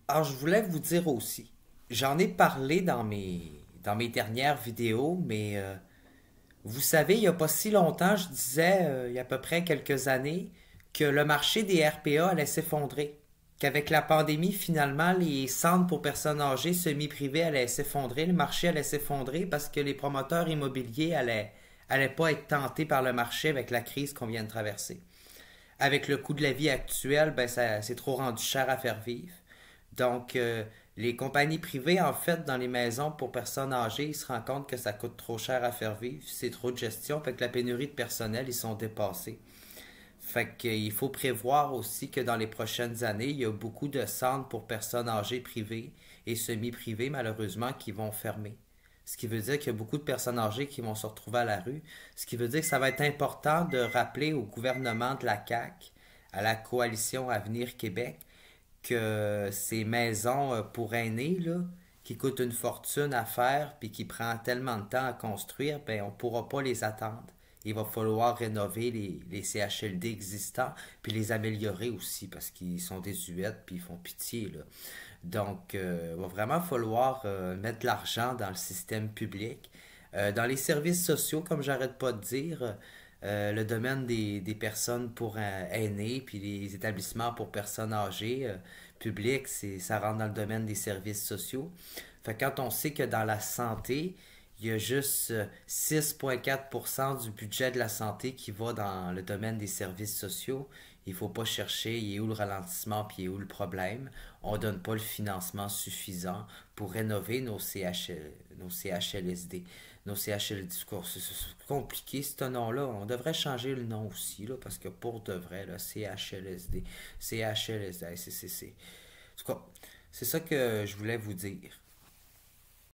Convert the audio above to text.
Alors, je voulais vous dire aussi, j'en ai parlé dans mes dernières vidéos, mais vous savez, il n'y a pas si longtemps, je disais, il y a à peu près quelques années, que le marché des RPA allait s'effondrer. Qu'avec la pandémie, finalement, les centres pour personnes âgées semi-privés allaient s'effondrer, le marché allait s'effondrer parce que les promoteurs immobiliers allaient pas être tentés par le marché avec la crise qu'on vient de traverser. Avec le coût de la vie actuel, ben ça, c'est trop rendu cher à faire vivre. Donc, les compagnies privées, en fait, dans les maisons pour personnes âgées, ils se rendent compte que ça coûte trop cher à faire vivre, c'est trop de gestion, fait que la pénurie de personnel, ils sont dépassés. Fait qu'il faut prévoir aussi que dans les prochaines années, il y a beaucoup de centres pour personnes âgées privées et semi-privées, malheureusement, qui vont fermer. Ce qui veut dire qu'il y a beaucoup de personnes âgées qui vont se retrouver à la rue. Ce qui veut dire que ça va être important de rappeler au gouvernement de la CAQ, à la coalition Avenir Québec, que ces maisons pour aînés, là, qui coûtent une fortune à faire puis qui prend tellement de temps à construire, ben on ne pourra pas les attendre. Il va falloir rénover les CHLD existants puis les améliorer aussi parce qu'ils sont désuètes puis ils font pitié, là. Donc, il va vraiment falloir mettre de l'argent dans le système public. Dans les services sociaux, comme j'arrête pas de dire, le domaine des personnes pour aînés, puis les établissements pour personnes âgées publics, ça rentre dans le domaine des services sociaux. Fait que quand on sait que dans la santé, il y a juste 6,4% du budget de la santé qui va dans le domaine des services sociaux. Il ne faut pas chercher, il est où le ralentissement, puis il est où le problème. On ne donne pas le financement suffisant pour rénover nos CHLSD. Nos CHLD, c'est compliqué ce nom-là. On devrait changer le nom aussi, là, parce que pour de vrai, là, CHLSD, CHLSD, c'est ça que je voulais vous dire.